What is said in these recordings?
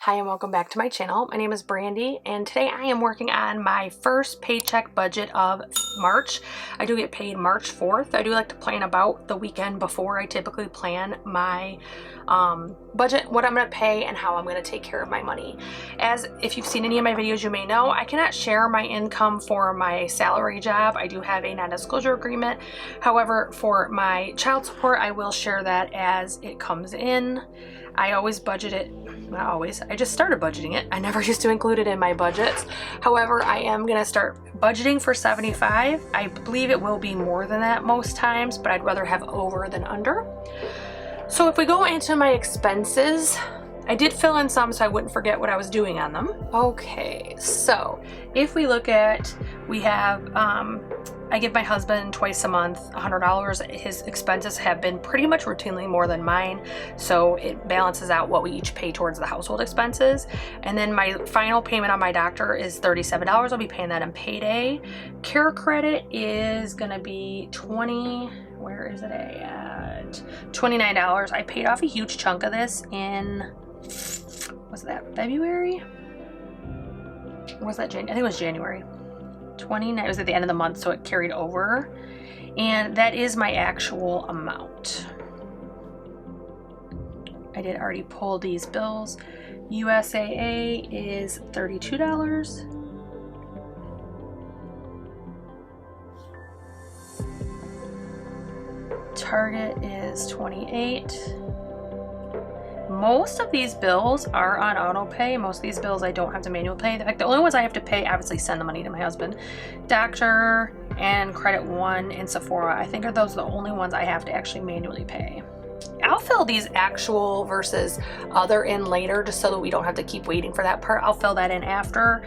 Hi and welcome back to my channel. My name is Brandy and today I am working on my first paycheck budget of March. I do get paid March 4th. I do like to plan about the weekend before. I typically plan my budget, what I'm going to pay and how I'm going to take care of my money. As if you've seen any of my videos, you may know I cannot share my income for my salary job. I do have a non-disclosure agreement. However, for my child support, I will share that as it comes in. I always budget it. Not always. I just started budgeting it. I never used to include it in my budgets. However, I am going to start budgeting for 75. I believe it will be more than that most times, but I'd rather have over than under. So if we go into my expenses, I did fill in some so I wouldn't forget what I was doing on them. Okay, so if we look at, we have, I give my husband twice a month $100. His expenses have been pretty much routinely more than mine, so it balances out what we each pay towards the household expenses. And then my final payment on my doctor is $37. I'll be paying that on payday. Care credit is gonna be where is it at? $29. I paid off a huge chunk of this in, was that February? Or was that January? I think it was January. 29, it was at the end of the month, so it carried over. And that is my actual amount. I did already pull these bills. USAA is $32. Target is $28. Most of these bills are on auto pay. Most of these bills I don't have to manual pay. In fact, the only ones I have to pay, obviously send the money to my husband. Doctor and Credit One and Sephora, I think are those the only ones I have to actually manually pay. I'll fill these actual versus other in later just so that we don't have to keep waiting for that part. I'll fill that in after.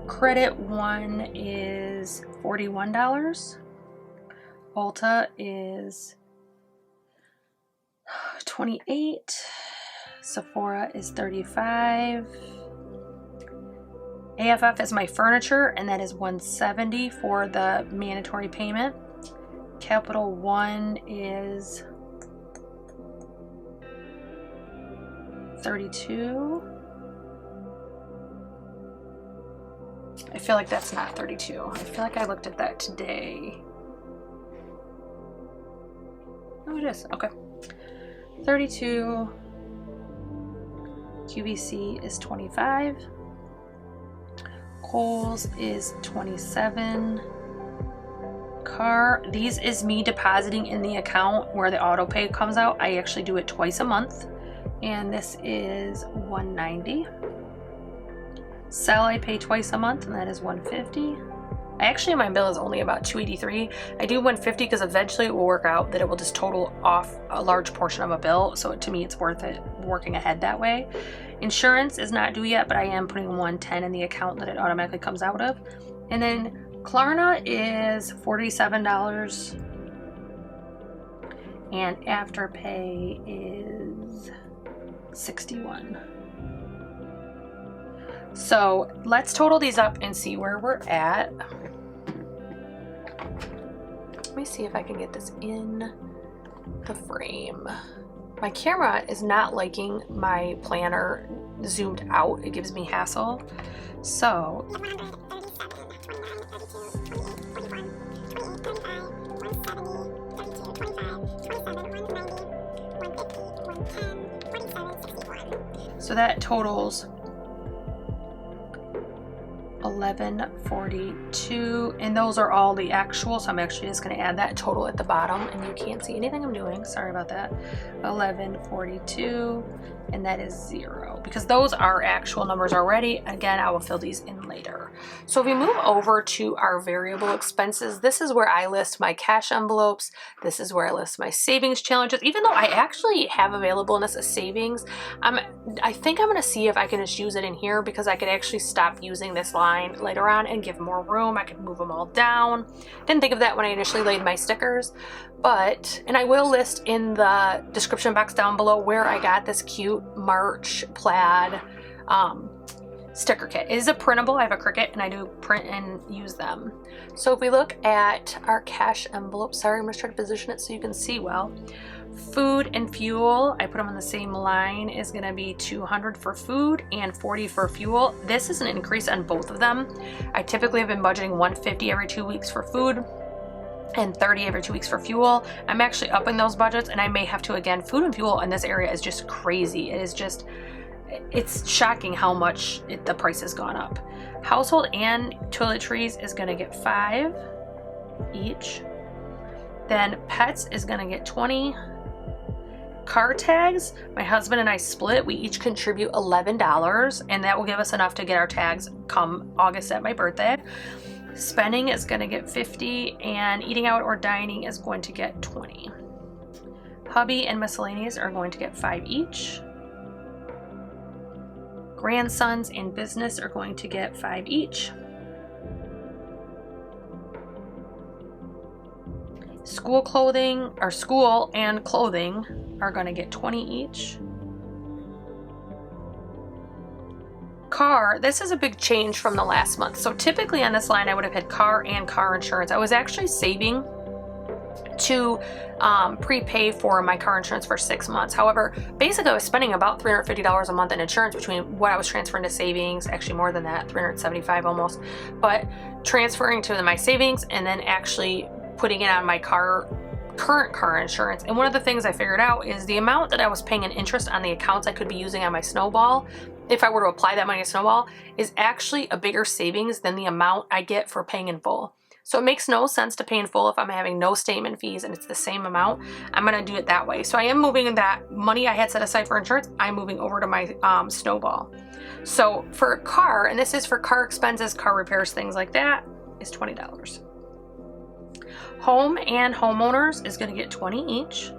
Credit One is $41. Ulta is $28. Sephora is $35. AFF is my furniture, and that is $170 for the mandatory payment. Capital One is $32. I feel like that's not $32. I feel like I looked at that today. Oh, it is. Okay. $32. QVC is $25. Kohl's is $27. Car, these is me depositing in the account where the auto pay comes out. I actually do it twice a month, and this is $190. Cell I pay twice a month, and that is $150. Actually, my bill is only about $283. I do $150 because eventually it will work out that it will just total off a large portion of a bill. So to me, it's worth it working ahead that way. Insurance is not due yet, but I am putting $110 in the account that it automatically comes out of. And then Klarna is $47. And Afterpay is $61. So let's total these up and see where we're at. Let me see if I can get this in the frame. My camera is not liking my planner zoomed out. It gives me hassle. So that totals $1142, and those are all the actual, so I'm actually just going to add that total at the bottom, and you can't see anything I'm doing, sorry about that. 1142, and that is 0 because those are actual numbers already. Again, I will fill these in later. So if we move over to our variable expenses, this is where I list my cash envelopes. This is where I list my savings challenges. Even though I actually have availableness of savings, I think I'm going to see if I can just use it in here because I could actually stop using this line later on and give more room. I could move them all down. Didn't think of that when I initially laid my stickers, but, and I will list in the description box down below where I got this cute March plaid sticker kit. It is a printable. I have a Cricut and I do print and use them. So if we look at our cash envelope, sorry, I'm going to try to position it so you can see well. Food and fuel, I put them on the same line, is going to be $200 for food and $40 for fuel. This is an increase on both of them. I typically have been budgeting $150 every 2 weeks for food and $30 every 2 weeks for fuel. I'm actually upping those budgets, and I may have to again. Food and fuel in this area is just crazy. It is just, it's shocking how much the price has gone up. Household and toiletries is going to get $5 each. Then pets is going to get $20. Car tags, my husband and I split. We each contribute $11, and that will give us enough to get our tags come August at my birthday. Spending is going to get $50, and eating out or dining is going to get $20. Hubby and miscellaneous are going to get $5 each. Grandsons and business are going to get $5 each. School clothing, or school and clothing, are going to get $20 each. Car, this is a big change from the last month. So typically on this line I would have had car and car insurance. I was actually saving to prepay for my car insurance for 6 months. However, basically I was spending about $350 a month in insurance between what I was transferring to savings, actually more than that, $375 almost, but transferring to my savings and then actually putting it on my current car insurance. And one of the things I figured out is the amount that I was paying in interest on the accounts I could be using on my Snowball, if I were to apply that money to Snowball, is actually a bigger savings than the amount I get for paying in full. So it makes no sense to pay in full if I'm having no statement fees and it's the same amount. I'm going to do it that way. So I am moving that money I had set aside for insurance, I'm moving over to my Snowball. So for a car, and this is for car expenses, car repairs, things like that, is $20. Home and homeowners is going to get $20 each.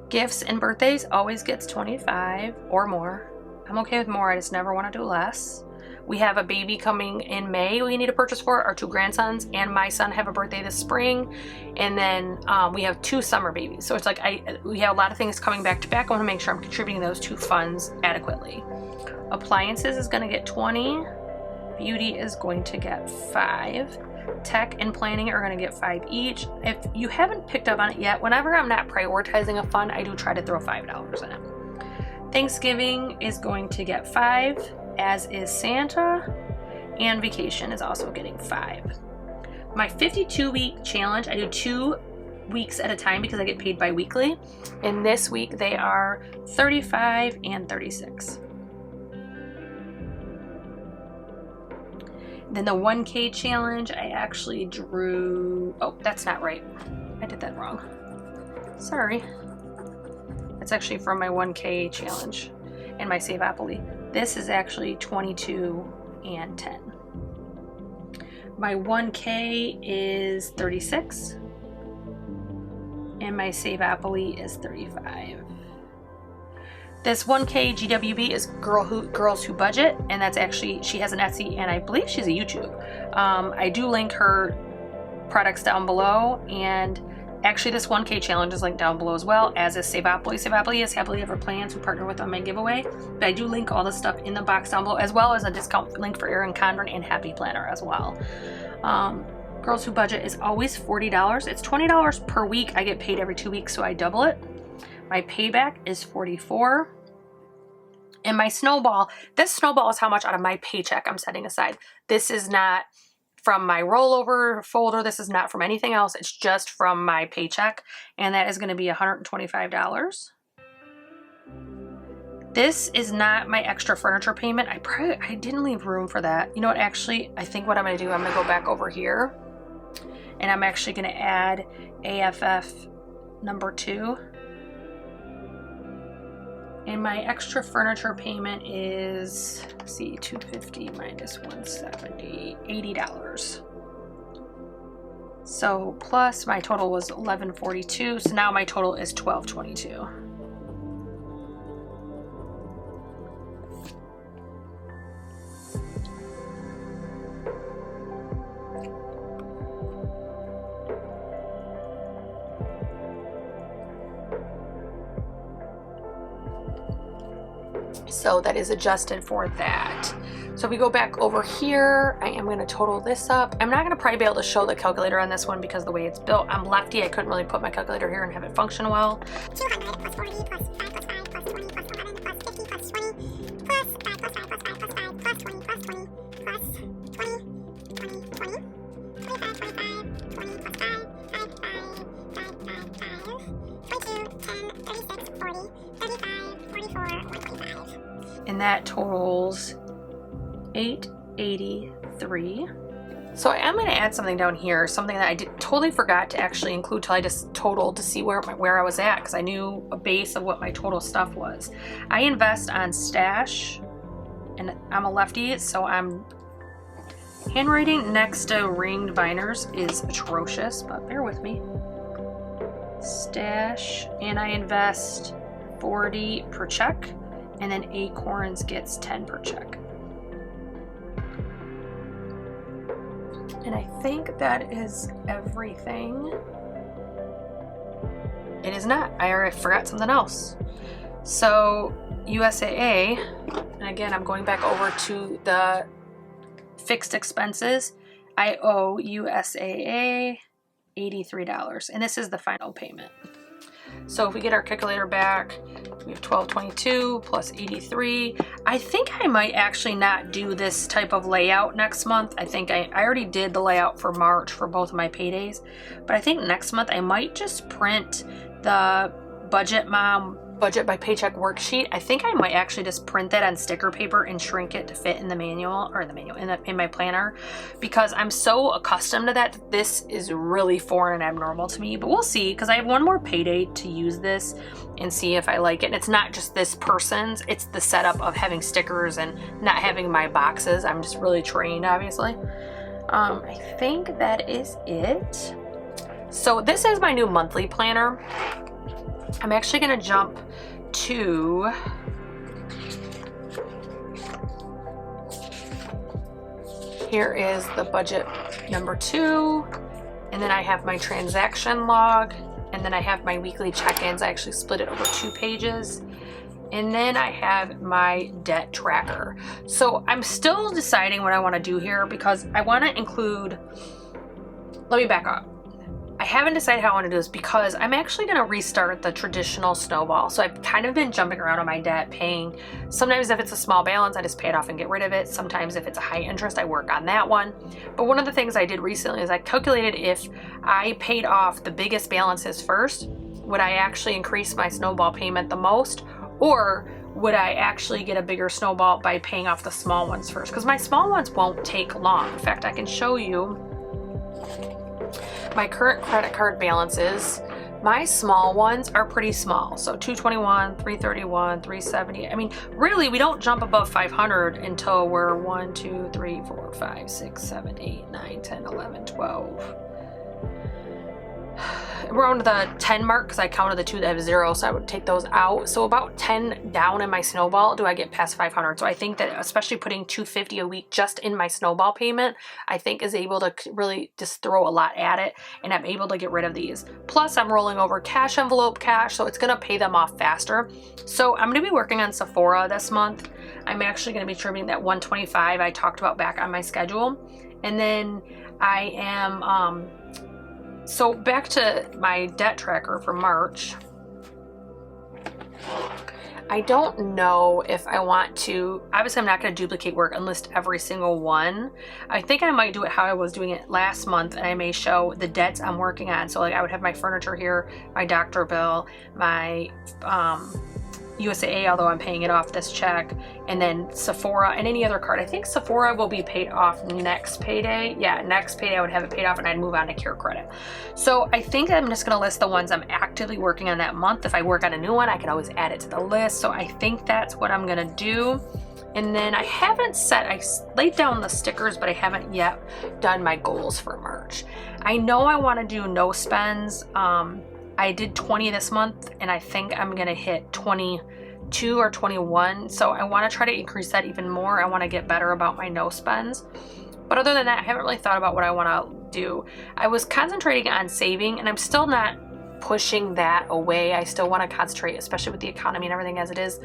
Gifts and birthdays always gets $25 or more. I'm okay with more, I just never want to do less. We have a baby coming in May we need to purchase for, our 2 grandsons, and my son have a birthday this spring, and then we have 2 summer babies. So it's like we have a lot of things coming back to back. I want to make sure I'm contributing those 2 funds adequately. Appliances is going to get $20. Beauty is going to get $5. Tech and planning are going to get $5 each. If you haven't picked up on it yet, whenever I'm not prioritizing a fund, I do try to throw $5 in it. Thanksgiving is going to get $5, as is Santa, and vacation is also getting $5. My 52-week challenge, I do 2 weeks at a time because I get paid bi-weekly, and this week they are $35 and $36. Then the 1K challenge, I actually drew, oh, that's not right. I did that wrong. Sorry. That's actually from my 1K challenge and my Saveopoly. This is actually 22 and 10. My 1K is 36 and my Saveopoly is 35. This 1K GWB is Girls Who Budget, and that's actually, she has an Etsy, and I believe she's a YouTube. I do link her products down below, and actually this 1K challenge is linked down below as well, as is Saveopoly. Saveopoly is HappilyEverPlans, who partner with on my giveaway. But I do link all the stuff in the box down below, as well as a discount link for Erin, Condren, and Happy Planner as well. Girls Who Budget is always $40. It's $20 per week. I get paid every 2 weeks, so I double it. My payback is $44. And my Snowball, this Snowball is how much out of my paycheck I'm setting aside. This is not from my rollover folder. This is not from anything else. It's just from my paycheck. And that is going to be $125. This is not my extra furniture payment. I didn't leave room for that. You know what, actually, I think what I'm going to do, I'm going to go back over here. And I'm actually going to add AFF number 2. And my extra furniture payment is, let's see, $250 minus $170, $80. So plus my total was $1142, so now my total is $1222. So that is adjusted for that. So if we go back over here, I am going to total this up. I'm not going to probably be able to show the calculator on this one because the way it's built, I'm lefty. I couldn't really put my calculator here and have it function well. 200 plus 40 plus 5 plus 5 plus 20 plus 11 plus 50 plus 20 plus 5 plus 5 plus 5 plus 5 plus 20 plus 20 plus 20, 20, 20, 25, 25, 20 plus 5, 5, 5, 5, 5, 5, 22, 10, 36, 40, 35, 44, 125. And that totals 883. So I am going to add something down here, something that I totally forgot to actually include till I just totaled to see where I was at, because I knew a base of what my total stuff was. I invest on stash, and I'm a lefty, so I'm handwriting next to ringed binders is atrocious, but bear with me. Stash, and I invest 40 per check, and then Acorns gets 10 per check. And I think that is everything. It is not. I already forgot something else. So USAA, and again, I'm going back over to the fixed expenses. I owe USAA $83, and this is the final payment. So if we get our calculator back, we have 1222 plus 83. I think I might actually not do this type of layout next month. I think I already did the layout for March for both of my paydays, but I think next month I might just print the Budget Mom Budget by Paycheck worksheet. I think I might actually just print that on sticker paper and shrink it to fit in the manual, or in my planner, because I'm so accustomed to that. This is really foreign and abnormal to me, but we'll see, because I have one more payday to use this and see if I like it. And it's not just this person's, it's the setup of having stickers and not having my boxes. I'm just really trained, obviously. I think that is it. So this is my new monthly planner. I'm actually going to jump to here is the budget number 2, and then I have my transaction log, and then I have my weekly check-ins. I actually split it over 2 pages, and then I have my debt tracker. So I'm still deciding what I want to do here, because I want to include, let me back up. I haven't decided how I want to do this, because I'm actually going to restart the traditional snowball. So I've kind of been jumping around on my debt, paying. Sometimes if it's a small balance, I just pay it off and get rid of it. Sometimes if it's a high interest, I work on that one. But one of the things I did recently is I calculated if I paid off the biggest balances first, would I actually increase my snowball payment the most? Or would I actually get a bigger snowball by paying off the small ones first? Because my small ones won't take long. In fact, I can show you my current credit card balances. My small ones are pretty small. So 221, 331, 370. I mean, really, we don't jump above 500 until we're 1, 2, 3, 4, 5, 6, 7, 8, 9, 10, 11, 12. We're on the 10 mark because I counted the 2 that have 0, so I would take those out. So about 10 down in my snowball do I get past 500. So I think that especially putting $250 a week just in my snowball payment, I think is able to really just throw a lot at it, and I'm able to get rid of these. Plus I'm rolling over cash envelope cash, so it's going to pay them off faster. So I'm going to be working on Sephora this month. I'm actually going to be trimming that 125 I talked about back on my schedule. And then I am so back to my debt tracker for March. I don't know if I want to, obviously I'm not going to duplicate work and list every single one. I think I might do it how I was doing it last month, and I may show the debts I'm working on. So like I would have my furniture here, my doctor bill, my USAA, although I'm paying it off this check, and then Sephora and any other card. I think Sephora will be paid off next payday. Yeah, next payday I would have it paid off, and I'd move on to Cure Credit. So I think I'm just going to list the ones I'm actively working on that month. If I work on a new one, I can always add it to the list. So I think that's what I'm going to do. And then I haven't set, I laid down the stickers, but I haven't yet done my goals for March. I know I want to do no spends. I did 20 this month, and I think I'm going to hit 22 or 21. So I want to try to increase that even more. I want to get better about my no spends. But other than that, I haven't really thought about what I want to do. I was concentrating on saving, and I'm still not pushing that away. I still want to concentrate, especially with the economy and everything as it is,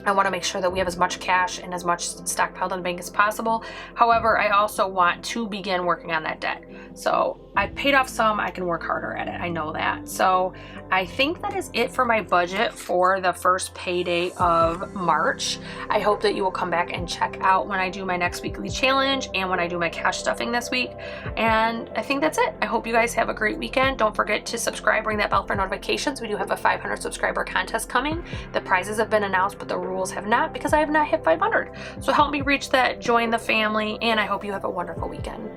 I want to make sure that we have as much cash and as much stockpiled in the bank as possible. However, I also want to begin working on that debt. So I paid off some, I can work harder at it. I know that. So I think that is it for my budget for the first payday of March. I hope that you will come back and check out when I do my next weekly challenge and when I do my cash stuffing this week. And I think that's it. I hope you guys have a great weekend. Don't forget to subscribe, ring that bell for notifications. We do have a 500 subscriber contest coming. The prizes have been announced, but the rules have not, because I have not hit 500. So help me reach that, join the family, and I hope you have a wonderful weekend.